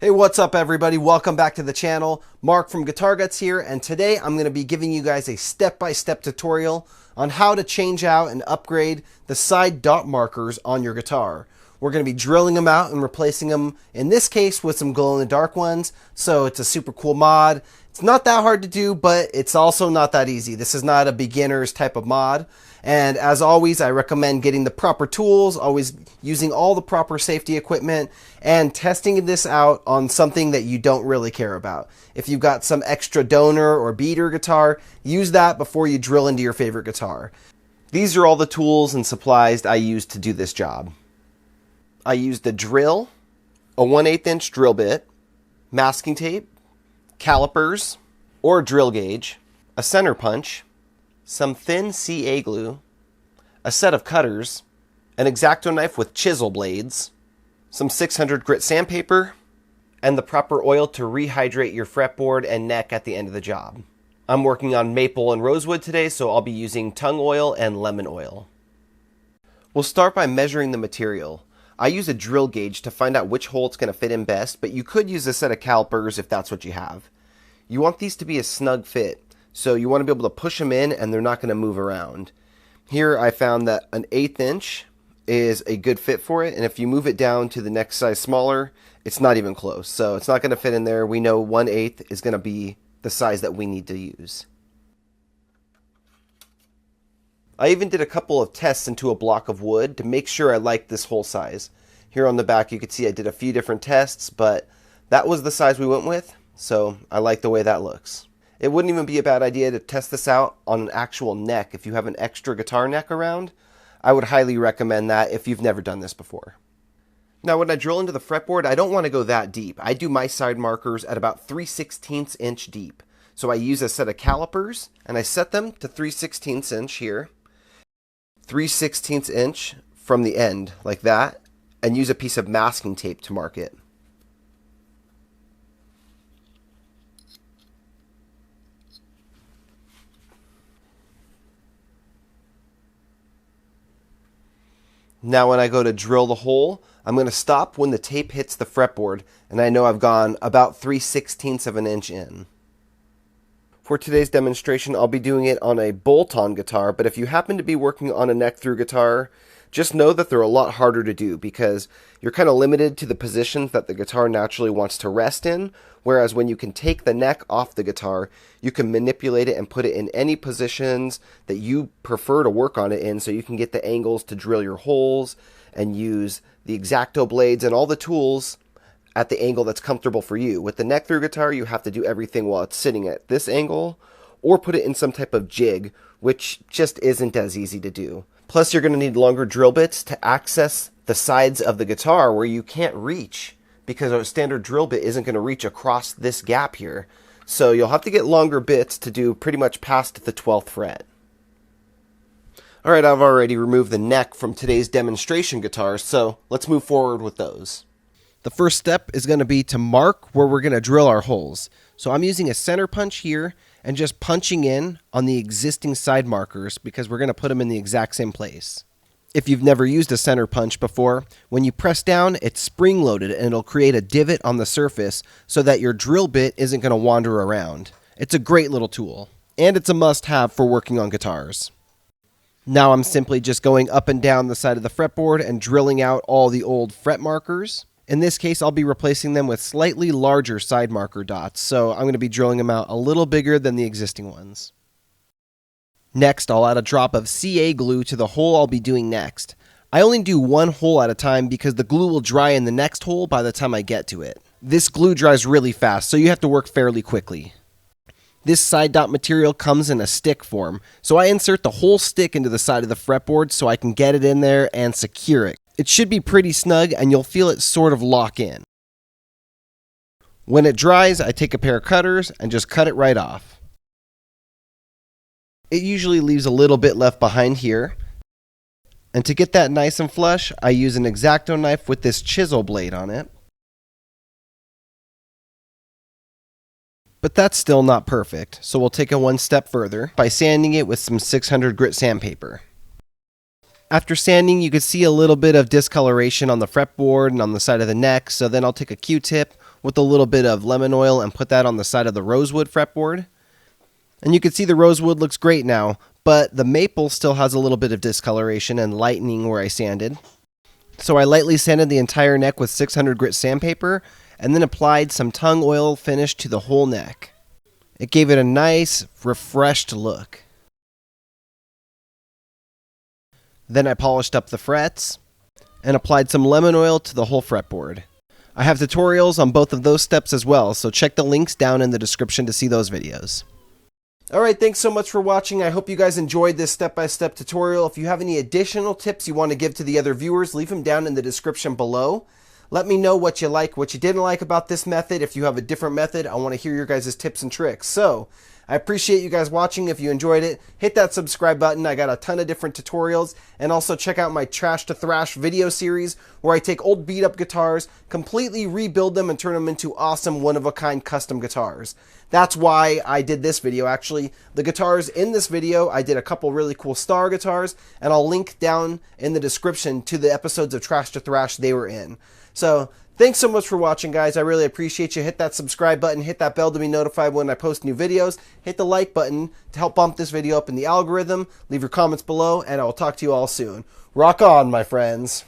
Hey, what's up everybody? Welcome back to the channel. Mark from GuitarGuts here, and today I'm going to be giving you guys a step-by-step tutorial on how to change out and upgrade the side dot markers on your guitar. We're going to be drilling them out and replacing them, in this case, with some glow-in-the-dark ones, so it's a super cool mod. It's not that hard to do, but it's also not that easy. This is not a beginner's type of mod. And as always, I recommend getting the proper tools, always using all the proper safety equipment, and testing this out on something that you don't really care about. If you've got some extra donor or beater guitar, use that before you drill into your favorite guitar. These are all the tools and supplies I use to do this job. I used a drill, a 1/8 inch drill bit, masking tape, calipers or drill gauge, a center punch, some thin CA glue, a set of cutters, an X-Acto knife with chisel blades, some 600 grit sandpaper, and the proper oil to rehydrate your fretboard and neck at the end of the job. I'm working on maple and rosewood today, so I'll be using tung oil and lemon oil. We'll start by measuring the material. I use a drill gauge to find out which hole it's going to fit in best, but you could use a set of calipers if that's what you have. You want these to be a snug fit, so you want to be able to push them in and they're not going to move around. Here I found that an 1/8 inch is a good fit for it, and if you move it down to the next size smaller, it's not even close. So it's not going to fit in there. We know 1/8 is going to be the size that we need to use. I even did a couple of tests into a block of wood to make sure I liked this hole size. Here on the back you can see I did a few different tests, but that was the size we went with, so I like the way that looks. It wouldn't even be a bad idea to test this out on an actual neck. If you have an extra guitar neck around, I would highly recommend that if you've never done this before. Now when I drill into the fretboard, I don't want to go that deep. I do my side markers at about 3/16 inch deep. So I use a set of calipers and I set them to 3/16 inch here, 3/16 inch from the end like that, and use a piece of masking tape to mark it. Now when I go to drill the hole, I'm going to stop when the tape hits the fretboard, and I know I've gone about 3/16 of an inch in. For today's demonstration, I'll be doing it on a bolt-on guitar, but if you happen to be working on a neck-through guitar, just know that they're a lot harder to do because you're kind of limited to the positions that the guitar naturally wants to rest in, whereas when you can take the neck off the guitar, you can manipulate it and put it in any positions that you prefer to work on it in, so you can get the angles to drill your holes and use the X-Acto blades and all the tools at the angle that's comfortable for you. With the neck-through guitar, you have to do everything while it's sitting at this angle or put it in some type of jig, which just isn't as easy to do. Plus, you're going to need longer drill bits to access the sides of the guitar where you can't reach because a standard drill bit isn't going to reach across this gap here. So you'll have to get longer bits to do pretty much past the 12th fret. Alright, I've already removed the neck from today's demonstration guitars, so let's move forward with those. The first step is going to be to mark where we're going to drill our holes. So I'm using a center punch here and just punching in on the existing side markers because we're going to put them in the exact same place. If you've never used a center punch before, when you press down, it's spring-loaded and it'll create a divot on the surface so that your drill bit isn't going to wander around. It's a great little tool, and it's a must-have for working on guitars. Now I'm simply just going up and down the side of the fretboard and drilling out all the old fret markers. In this case, I'll be replacing them with slightly larger side marker dots, so I'm going to be drilling them out a little bigger than the existing ones. Next, I'll add a drop of CA glue to the hole I'll be doing next. I only do one hole at a time because the glue will dry in the next hole by the time I get to it. This glue dries really fast, so you have to work fairly quickly. This side dot material comes in a stick form, so I insert the whole stick into the side of the fretboard so I can get it in there and secure it. It should be pretty snug and you'll feel it sort of lock in. When it dries, I take a pair of cutters and just cut it right off. It usually leaves a little bit left behind here. And to get that nice and flush, I use an X-Acto knife with this chisel blade on it. But that's still not perfect, so we'll take it one step further by sanding it with some 600 grit sandpaper. After sanding, you can see a little bit of discoloration on the fretboard and on the side of the neck, so then I'll take a Q-tip, with a little bit of lemon oil and put that on the side of the rosewood fretboard. And you can see the rosewood looks great now, but the maple still has a little bit of discoloration and lightening where I sanded. So I lightly sanded the entire neck with 600 grit sandpaper and then applied some tung oil finish to the whole neck. It gave it a nice, refreshed look. Then I polished up the frets and applied some lemon oil to the whole fretboard. I have tutorials on both of those steps as well, so check the links down in the description to see those videos. Alright, thanks so much for watching. I hope you guys enjoyed this step-by-step tutorial. If you have any additional tips you want to give to the other viewers, leave them down in the description below. Let me know what you like, what you didn't like about this method. If you have a different method, I want to hear your guys' tips and tricks. So, I appreciate you guys watching. If you enjoyed it, hit that subscribe button. I got a ton of different tutorials. And also check out my Trash to Thrash video series where I take old beat-up guitars, completely rebuild them, and turn them into awesome one-of-a-kind custom guitars. That's why I did this video, actually. The guitars in this video, I did a couple really cool Star guitars, and I'll link down in the description to the episodes of Trash to Thrash they were in. So, thanks so much for watching, guys. I really appreciate you. Hit that subscribe button, hit that bell to be notified when I post new videos, hit the like button to help bump this video up in the algorithm, leave your comments below, and I will talk to you all soon. Rock on, my friends.